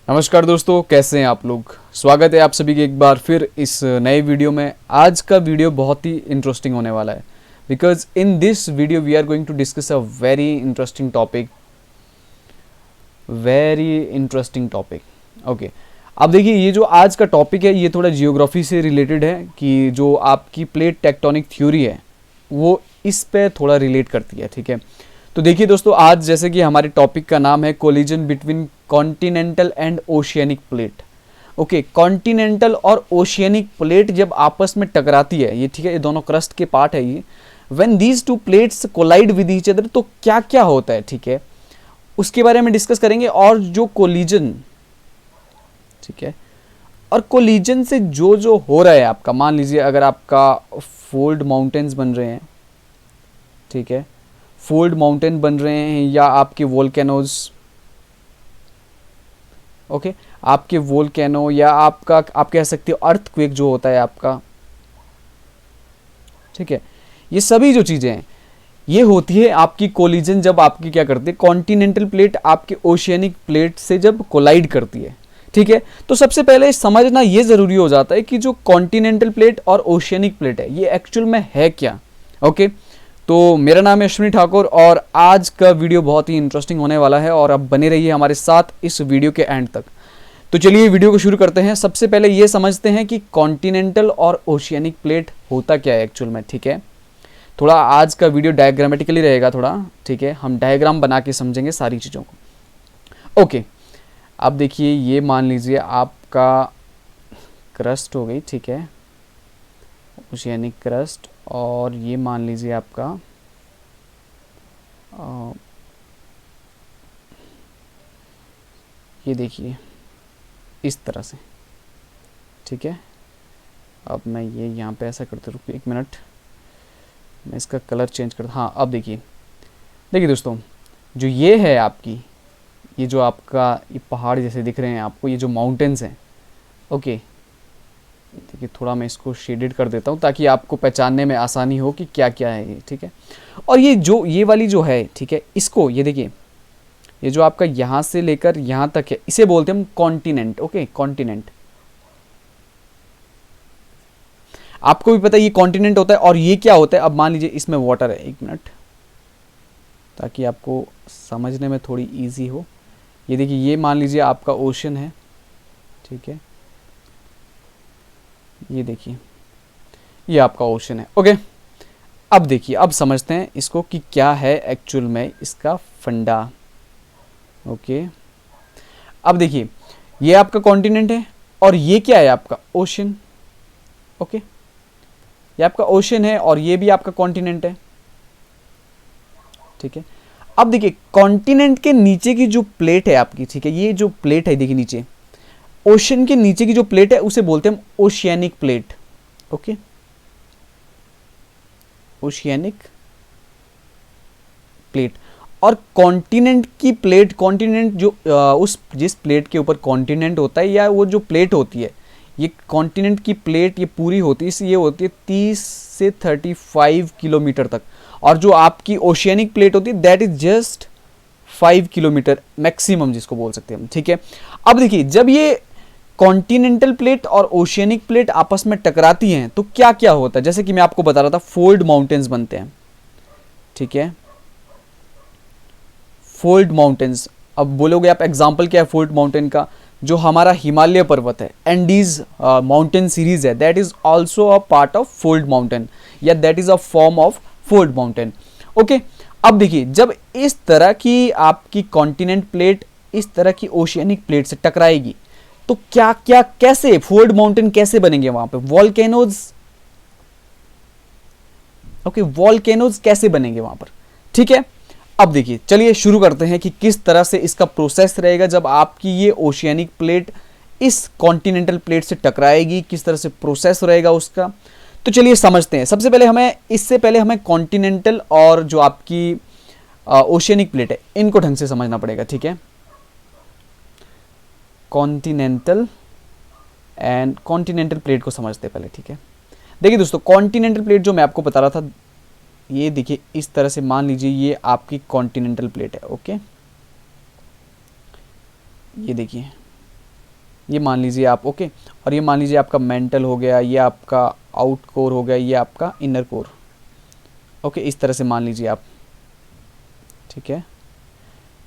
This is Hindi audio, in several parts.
नमस्कार दोस्तों, कैसे हैं आप लोग। स्वागत है आप सभी के एक बार फिर इस नए वीडियो में। आज का वीडियो बहुत ही इंटरेस्टिंग होने वाला है because in this video we are going to discuss a very interesting topic. Okay, अब देखिए ये जो आज का टॉपिक है ये थोड़ा जियोग्राफी से रिलेटेड है कि जो आपकी प्लेट टेक्टोनिक थ्योरी है वो इस पे थोड़ा रिलेट करती है। ठीक है, तो देखिए दोस्तों, आज जैसे कि हमारे टॉपिक का नाम है collision between continental and oceanic plate. Okay, continental और ओशियनिक प्लेट जब आपस में टकराती है, ये ठीक है, ये दोनों क्रस्ट के पार्ट है ये। When these two plates collide with each other, तो क्या क्या होता है, ठीक है, उसके बारे में डिस्कस करेंगे। और जो कोलिजन, ठीक है, और कोलिजन से जो जो हो रहा है आपका, मान लीजिए अगर आपका फोल्ड माउंटेन्स बन रहे हैं, ठीक है, फोल्ड माउंटेन बन रहे हैं या आपके वोल्केनोज, ओके, आपके वोल्केनो या आपका आप कह सकते हो अर्थक्वेक जो होता है आपका, ठीक है, ये सभी जो चीज़ें हैं ये होती है आपकी कोलिजन जब आपकी क्या करती है, कॉन्टिनेंटल प्लेट आपके ओशियनिक प्लेट से जब कोलाइड करती है। ठीक है, तो सबसे पहले समझना ये ज़रूरी हो जाता है कि जो कॉन्टिनेंटल प्लेट और ओशियनिक प्लेट है ये एक्चुअल में है क्या। ओके, तो मेरा नाम है अश्विनी ठाकुर और आज का वीडियो बहुत ही इंटरेस्टिंग होने वाला है और अब बने रहिए हमारे साथ इस वीडियो के एंड तक। तो चलिए वीडियो को शुरू करते हैं। सबसे पहले ये समझते हैं कि कॉन्टिनेंटल और ओशियनिक प्लेट होता क्या है एक्चुअल में। ठीक है, थोड़ा आज का वीडियो डायग्रामेटिकली रहेगा थोड़ा, ठीक है, हम डायग्राम बना के समझेंगे सारी चीज़ों को। ओके, अब देखिए ये मान लीजिए आपका क्रस्ट हो गई, ठीक है, ओशियनिक क्रस्ट, और ये मान लीजिए आपका ये देखिए इस तरह से, ठीक है। अब मैं ये यहाँ पे ऐसा करते, रुकिए एक मिनट, मैं इसका कलर चेंज करता। हाँ, अब देखिए देखिए दोस्तों, जो ये है आपकी, ये जो आपका ये पहाड़ जैसे दिख रहे हैं आपको, ये जो माउंटेन्स हैं, ओके, देखिए थोड़ा मैं इसको शेडेड कर देता हूँ ताकि आपको पहचानने में आसानी हो कि क्या क्या है ये, ठीक है। और ये जो ये वाली जो है, ठीक है, इसको ये देखिए, ये जो आपका यहाँ से लेकर यहाँ तक है, इसे बोलते हैं हम कॉन्टिनेंट। ओके, कॉन्टिनेंट, आपको भी पता है ये कॉन्टिनेंट होता है। और ये क्या होता है, अब मान लीजिए इसमें वाटर है, एक मिनट ताकि आपको समझने में थोड़ी इजी हो। ये देखिए, ये मान लीजिए आपका ओशन है, ठीक है, ये देखिए ये आपका ओशन है। ओके, अब देखिए, अब समझते हैं इसको कि क्या है एक्चुअल में इसका फंडा। ओके, अब देखिए ये आपका कॉन्टिनेंट है और ये क्या है आपका ओशन। ओके, ये आपका ओशन है और ये भी आपका कॉन्टिनेंट है, ठीक है। अब देखिए कॉन्टिनेंट के नीचे की जो प्लेट है आपकी, ठीक है, ये जो प्लेट है देखिए नीचे, ओशन के नीचे की जो प्लेट है उसे बोलते हैं हम oceanic plate. Okay, oceanic plate. और कॉन्टिनेंट की प्लेट, कॉन्टिनेंट जो उस जिस प्लेट के ऊपर कॉन्टिनेंट होता है या वो जो प्लेट होती है, ये कॉन्टिनेंट की प्लेट ये पूरी होती है, ये होती है 30 से 35 किलोमीटर तक। और जो आपकी ओशियनिक प्लेट होती है that is just 5 kilometre maximum जिसको बोल सकते हैं हम, ठीक है। अब देखिए जब ये कॉन्टिनेंटल प्लेट और ओशियनिक प्लेट आपस में टकराती हैं तो क्या क्या होता है, जैसे कि मैं आपको बता रहा था, फोल्ड माउंटेन्स बनते हैं, ठीक है, फोल्ड माउंटेन्स। अब बोलोगे आप एग्जाम्पल क्या है फोल्ड माउंटेन का, जो हमारा हिमालय पर्वत है, एंडीज माउंटेन सीरीज है, that is also a part of fold mountain या that is a form of fold mountain. Okay, अब देखिए जब इस तरह की आपकी कॉन्टिनेंट प्लेट इस तरह की ओशियनिक प्लेट से टकराएगी तो क्या क्या कैसे फोल्ड माउंटेन कैसे बनेंगे वहां पे, वॉल्केनोज। ओके, वॉल्केनोज कैसे बनेंगे वहां पर, ठीक है। अब देखिए चलिए शुरू करते हैं कि किस तरह से इसका प्रोसेस रहेगा जब आपकी ये ओशियनिक प्लेट इस कॉन्टिनेंटल प्लेट से टकराएगी, किस तरह से प्रोसेस रहेगा उसका। तो चलिए समझते हैं। सबसे पहले हमें कॉन्टिनेंटल और जो आपकी ओशियनिक प्लेट है इनको ढंग से समझना पड़ेगा, ठीक है। कॉन्टिनेंटल एंड कॉन्टिनेंटल प्लेट को समझते हैं पहले, ठीक है। देखिए दोस्तों, कॉन्टिनेंटल प्लेट जो मैं आपको बता रहा था, ये देखिए इस तरह से मान लीजिए ये आपकी कॉन्टिनेंटल प्लेट है। ओके, ये देखिए ये मान लीजिए आप, ओके। और ये मान लीजिए आपका मेंटल हो गया, ये आपका आउट कोर हो गया, ये आपका इनर कोर, ओके। इस तरह से मान लीजिए आप, ठीक है,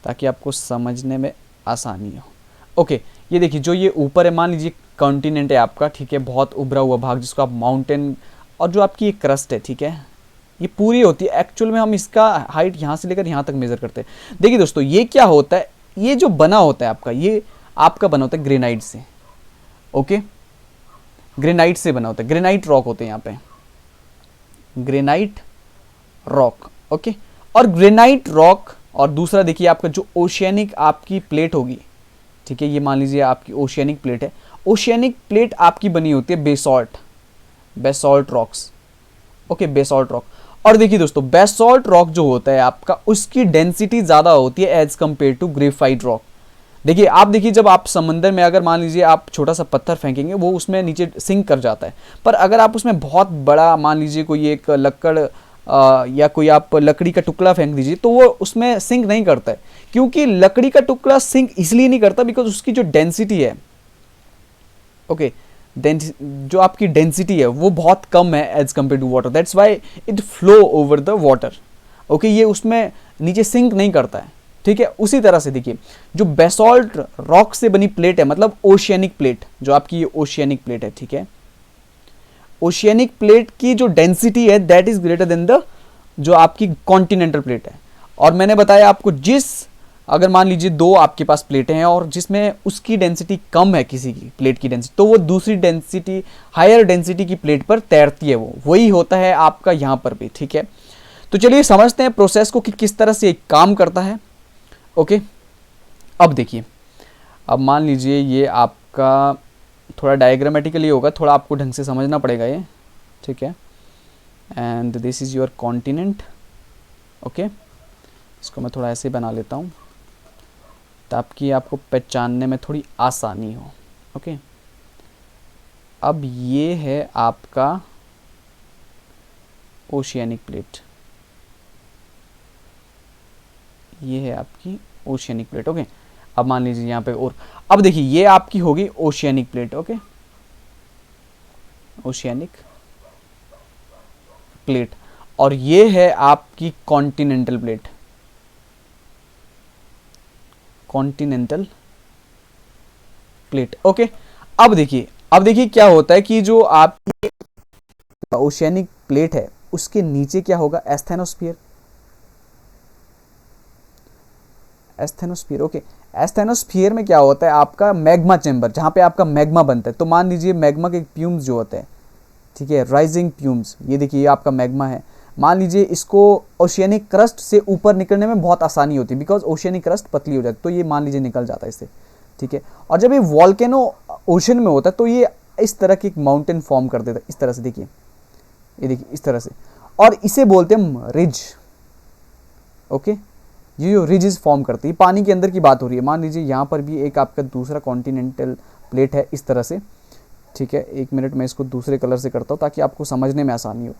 ताकि आपको समझने में आसानी हो, ओके। ये देखिए जो ये ऊपर है, मान लीजिए कॉन्टिनेंट है आपका, ठीक है, बहुत उभरा हुआ भाग जिसको आप माउंटेन, और जो आपकी ये क्रस्ट है, ठीक है, ये पूरी होती है। एक्चुअल में हम इसका हाइट यहाँ से लेकर यहाँ तक मेजर करते हैं। देखिए दोस्तों, ये क्या होता है, ये जो बना होता है आपका, ये आपका बना होता है ग्रेनाइट से, ओके। ग्रेनाइट से बना होता है, ग्रेनाइट रॉक होते हैं यहाँ पे, ग्रेनाइट रॉक, ओके। और ग्रेनाइट रॉक, और दूसरा देखिए आपका जो ओशियनिक आपकी प्लेट होगी, ठीक है, ये मान लीजिए आपकी ओशियनिक प्लेट है। ओशियनिक प्लेट आपकी बनी होती है basalt, basalt rocks, okay, basalt rock. और देखिए दोस्तों, बेसॉल्ट रॉक जो होता है आपका, उसकी डेंसिटी ज़्यादा होती है as compared to graphite rock. देखिए आप देखिए, जब आप समंदर में अगर मान लीजिए आप छोटा सा पत्थर फेंकेंगे, वो उसमें नीचे सिंक कर जाता है। पर अगर आप उसमें बहुत बड़ा मान लीजिए कोई एक लक्कड़ या कोई आप लकड़ी का टुकड़ा फेंक दीजिए, तो वो उसमें सिंक नहीं करता है। क्योंकि लकड़ी का टुकड़ा सिंक इसलिए नहीं करता बिकॉज उसकी जो डेंसिटी है, ओके, जो आपकी डेंसिटी है वो बहुत कम है as compared to water, that's why it flow over the water, okay. ये उसमें नीचे सिंक नहीं करता है, ठीक है। उसी तरह से देखिए, जो बेसॉल्ट रॉक से बनी प्लेट है, मतलब ओशियनिक प्लेट, जो आपकी ये ओशियनिक प्लेट है, ठीक है, ओशियनिक प्लेट की जो डेंसिटी है that is greater than the जो आपकी कॉन्टिनेंटल प्लेट है। और मैंने बताया आपको, जिस अगर मान लीजिए दो आपके पास प्लेटें हैं और जिसमें उसकी डेंसिटी कम है, किसी की प्लेट की डेंसिटी, तो वो दूसरी डेंसिटी, हायर डेंसिटी की प्लेट पर तैरती है, वो वही होता है आपका यहाँ पर भी, ठीक है। तो चलिए समझते हैं प्रोसेस को कि किस तरह से काम करता है, ओके। अब देखिए, अब मान लीजिए ये आपका थोड़ा डायग्रामेटिकली होगा, थोड़ा आपको ढंग से समझना पड़ेगा ये, ठीक है। And this is your continent, okay. इसको मैं थोड़ा ऐसे बना लेता हूँ ताकि आपको पहचानने में थोड़ी आसानी हो, ओके। अब ये है आपका ओशियनिक प्लेट, ये है आपकी ओशियनिक प्लेट, ओके। अब मान लीजिए यहाँ पे, और अब देखिए ये आपकी होगी oceanic plate, okay, oceanic plate. और ये है आपकी continental plate, continental plate, okay. अब देखिए क्या होता है कि जो आपकी ओशियनिक प्लेट है उसके नीचे क्या होगा, एस्थेनोस्फीयर, एस्थेनोस्फीयर, ओके। एस्थेनोस्फीयर में क्या होता है, आपका मैग्मा चैम्बर, जहां पे आपका मैग्मा बनता है। तो मान लीजिए मैग्मा के प्यूम्स जो होते हैं, ठीक है, राइजिंग प्यूम्स, ये देखिए ये आपका मैग्मा है। मान लीजिए इसको ओशियनिक क्रस्ट से ऊपर निकलने में बहुत आसानी होती है बिकॉज ओशियनिक क्रस्ट पतली हो जाती है, तो ये मान लीजिए निकल जाता है इससे, ठीक है। और जब ये वॉल्केनो ओशन में होता है तो ये इस तरह की एक माउंटेन फॉर्म कर देता है, इस तरह से, देखिए ये देखिए इस तरह से, और इसे बोलते हैं रिज, ओके। ये जो रिजेस फॉर्म करती है, पानी के अंदर की बात हो रही है। मान लीजिए यहाँ पर भी एक आपका दूसरा कॉन्टिनेंटल प्लेट है इस तरह से, ठीक है। एक मिनट में इसको दूसरे कलर से करता हूँ ताकि आपको समझने में आसानी हो।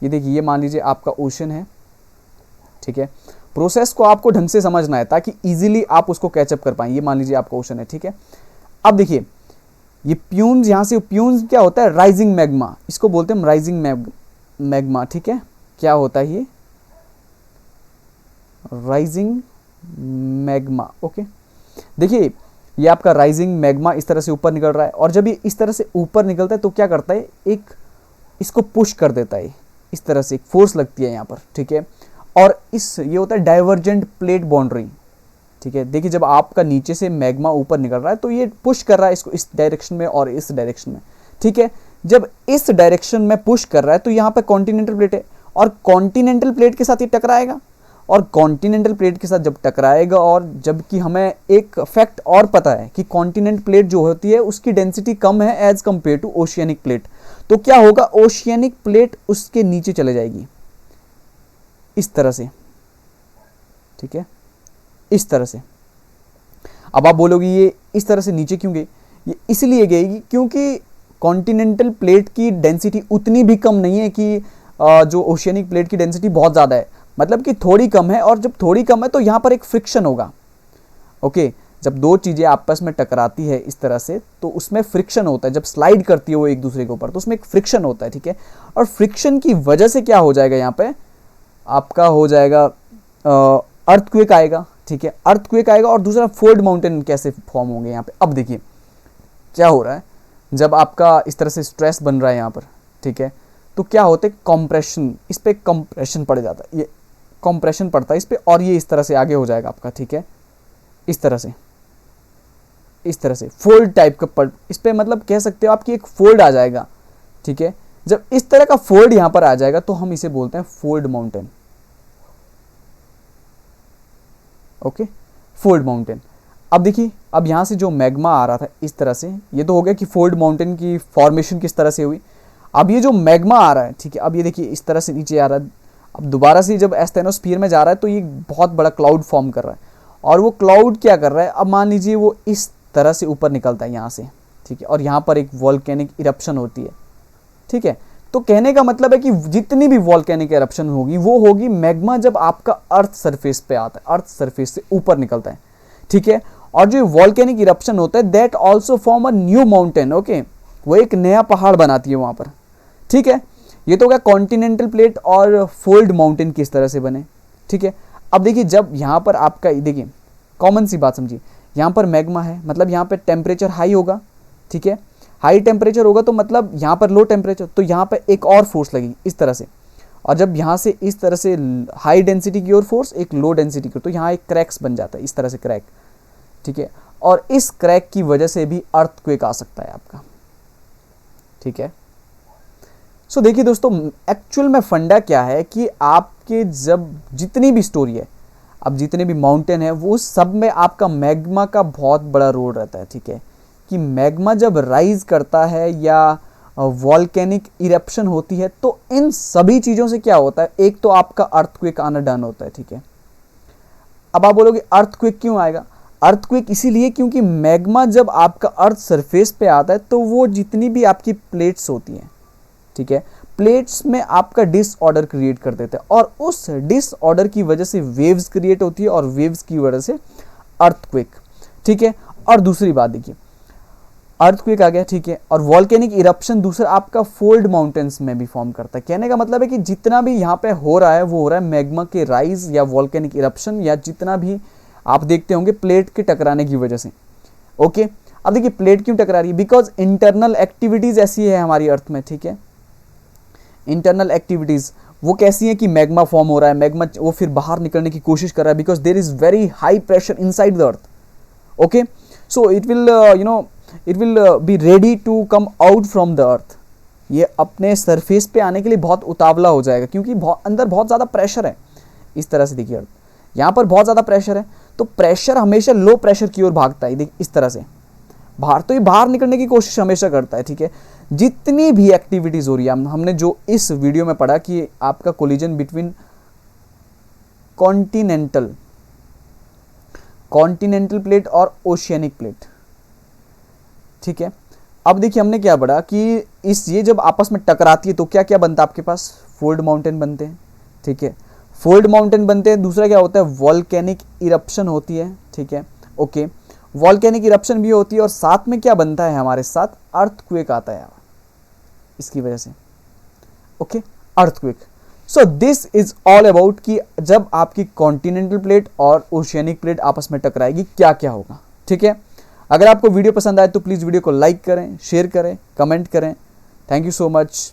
ये देखिए, ये मान लीजिए आपका ओशन है, ठीक है। प्रोसेस को आपको ढंग से समझना है ताकि इजीली आप उसको कैचअप कर पाएं। ये मान लीजिए आपका ओशन है, ठीक है। अब देखिए ये प्यून्स, यहाँ से प्यून्स क्या होता है, राइजिंग मैग्मा, इसको बोलते हैं राइजिंग मैग्मा, ठीक है। क्या होता है ये, राइजिंग मैग्मा, ओके। देखिए ये आपका राइजिंग मैग्मा इस तरह से ऊपर निकल रहा है, और जब ये इस तरह से ऊपर निकलता है तो क्या करता है, एक इसको पुश कर देता है, इस तरह से एक फोर्स लगती है यहाँ पर, ठीक है। और ये होता है डाइवर्जेंट प्लेट बाउंड्री, ठीक है। देखिए जब आपका नीचे से मैग्मा ऊपर निकल रहा है तो ये पुश कर रहा है इसको इस डायरेक्शन में और इस डायरेक्शन में, ठीक है। जब इस डायरेक्शन में पुश कर रहा है तो यहाँ पर कॉन्टिनेंटल प्लेट है, और कॉन्टिनेंटल प्लेट के साथ ये टकराएगा, और कॉन्टिनेंटल प्लेट के साथ जब टकराएगा, और जबकि हमें एक फैक्ट और पता है कि कॉन्टिनेंट प्लेट जो होती है उसकी डेंसिटी कम है as compared to oceanic plate, तो क्या होगा, ओशियनिक प्लेट उसके नीचे चले जाएगी इस तरह से, ठीक है, इस तरह से। अब आप बोलोगे ये इस तरह से नीचे क्यों गई, ये इसलिए गई क्योंकि कॉन्टिनेंटल प्लेट की डेंसिटी उतनी भी कम नहीं है कि जो ओशियनिक प्लेट की डेंसिटी बहुत ज़्यादा है, मतलब कि थोड़ी कम है। और जब थोड़ी कम है तो यहाँ पर एक फ्रिक्शन होगा, ओके। जब दो चीज़ें आपस में टकराती है इस तरह से तो उसमें फ्रिक्शन होता है, जब स्लाइड करती है वो एक दूसरे के ऊपर तो उसमें एक फ्रिक्शन होता है, ठीक है। और फ्रिक्शन की वजह से क्या हो जाएगा, यहाँ पे आपका हो जाएगा अर्थक्वेक आएगा, ठीक है। अर्थक्वेक आएगा और दूसरा फोल्ड माउंटेन कैसे फॉर्म होंगे यहाँ पे। अब देखिए क्या हो रहा है, जब आपका इस तरह से स्ट्रेस बन रहा है यहाँ पर, ठीक है, तो क्या होता है कंप्रेशन, इस पर कंप्रेशन पड़ जाता है, ये कंप्रेशन पड़ता है इस पर और ये इस तरह से आगे हो जाएगा आपका, ठीक है, इस तरह से फोल्ड टाइप का पड़, इस पर मतलब कह सकते हो आपकी एक फोल्ड आ जाएगा, ठीक है। जब इस तरह का फोल्ड यहाँ पर आ जाएगा तो हम इसे बोलते हैं fold mountain, okay, fold mountain. अब देखिए, अब यहाँ से जो मैग्मा आ रहा था इस तरह से, ये तो हो गया कि फोल्ड माउंटेन की फॉर्मेशन किस तरह से हुई। अब ये जो मैग्मा आ रहा है, ठीक है, अब ये देखिए इस तरह से नीचे आ रहा है, अब दोबारा से जब एस्थेनोस्फीयर में जा रहा है तो ये बहुत बड़ा क्लाउड फॉर्म कर रहा है और वो क्लाउड क्या कर रहा है, अब मान लीजिए वो इस तरह से ऊपर निकलता है यहाँ से, ठीक है, और यहाँ पर एक वॉल्केनिक इरप्शन होती है, ठीक है। तो कहने का मतलब है कि जितनी भी वॉल्केनिक इरप्शन होगी वो होगी मैग्मा जब आपका अर्थ सरफेस पे आता है, अर्थ सरफेस से ऊपर निकलता है, ठीक है। और जो वॉल्केनिक इरप्शन होता है that also form a new mountain, okay, वो एक नया पहाड़ बनाती है वहाँ पर, ठीक है। ये तो हो गया कॉन्टिनेंटल प्लेट और फोल्ड माउंटेन किस तरह से बने, ठीक है। अब देखिए जब यहाँ पर आपका देखिए कॉमन सी बात समझिए, यहाँ पर मैग्मा है मतलब यहाँ पे टेम्परेचर हाई होगा, ठीक है, हाई टेम्परेचर होगा तो मतलब यहाँ पर लो टेम्परेचर, तो यहाँ पर एक और फोर्स लगेगी इस तरह से, और जब यहाँ से इस तरह से हाई डेंसिटी की ओर फोर्स, एक लो डेंसिटी की, तो यहाँ एक क्रैक्स बन जाता है इस तरह से क्रैक, ठीक है। और इस क्रैक की वजह से भी अर्थक्वेक आ सकता है आपका, ठीक है। सो देखिए दोस्तों, एक्चुअल में फंडा क्या है कि आपके जब जितनी भी स्टोरी है, अब जितने भी माउंटेन है वो सब में आपका मैग्मा का बहुत बड़ा रोल रहता है, ठीक है। कि मैग्मा जब राइज करता है या वॉल्केनिक इरप्शन होती है तो इन सभी चीज़ों से क्या होता है, एक तो आपका अर्थक्वेक आना डन होता है, ठीक है। अब आप बोलोगे अर्थक्वेक क्यों आएगा, अर्थक्वेक इसीलिए क्योंकि मैग्मा जब आपका अर्थ सरफेस पे आता है तो वो जितनी भी आपकी प्लेट्स होती हैं, ठीक है, प्लेट्स में आपका डिसऑर्डर क्रिएट कर देते हैं और उस डिसऑर्डर की वजह से वेव्स क्रिएट होती है और वेव्स की वजह से अर्थक्वेक, ठीक है। और दूसरी बात देखिए, अर्थक्वेक आ गया, ठीक है, और वॉल्केनिक इरप्शन दूसरा आपका फोल्ड माउंटेन्स में भी फॉर्म करता है। कहने का मतलब है कि जितना भी यहाँ पे हो रहा है वो हो रहा है मैग्मा के राइज या वॉल्केनिक इरप्शन या जितना भी आप देखते होंगे प्लेट के टकराने की वजह से, ओके। अब देखिए प्लेट क्यों टकरा रही है, बिकॉज इंटरनल एक्टिविटीज ऐसी है हमारी अर्थ में, ठीक है। इंटरनल एक्टिविटीज वो कैसी है कि मैग्मा फॉर्म हो रहा है, मैग्मा वो फिर बाहर निकलने की कोशिश कर रहा है because there is very high pressure inside the earth, okay. So it will it will be ready to come out from the earth, ये अपने सरफेस पे आने के लिए बहुत उतावला हो जाएगा क्योंकि अंदर बहुत ज़्यादा प्रेशर है। इस तरह से देखिए अर्थ, यहाँ पर बहुत ज़्यादा प्रेशर है तो प्रेशर हमेशा लो प्रेशर की ओर भागता है, देखिए इस तरह से बाहर, तो ये बाहर निकलने की कोशिश हमेशा करता है, ठीक है। जितनी भी एक्टिविटीज़ हो रही है, हमने जो इस वीडियो में पढ़ा कि आपका कोलिजन बिटवीन कॉन्टिनेंटल प्लेट और ओशियनिक प्लेट, ठीक है। अब देखिए हमने क्या पढ़ा कि ये जब आपस में टकराती है तो क्या क्या बनता है आपके पास, फोल्ड माउंटेन बनते हैं, ठीक है, फोल्ड माउंटेन बनते हैं। दूसरा क्या होता है, वॉल्केनिक इरप्शन होती है, ठीक है, ओके, वॉल्केनिक इरप्शन भी होती है और साथ में क्या बनता है हमारे साथ, अर्थक्वेक आता है इसकी वजह से, okay, earthquake. So this is all about कि जब आपकी कॉन्टिनेंटल प्लेट और ओशियनिक प्लेट आपस में टकराएगी क्या क्या होगा, ठीक है। अगर आपको वीडियो पसंद आए तो प्लीज़ वीडियो को लाइक करें, शेयर करें, कमेंट करें। Thank you so much.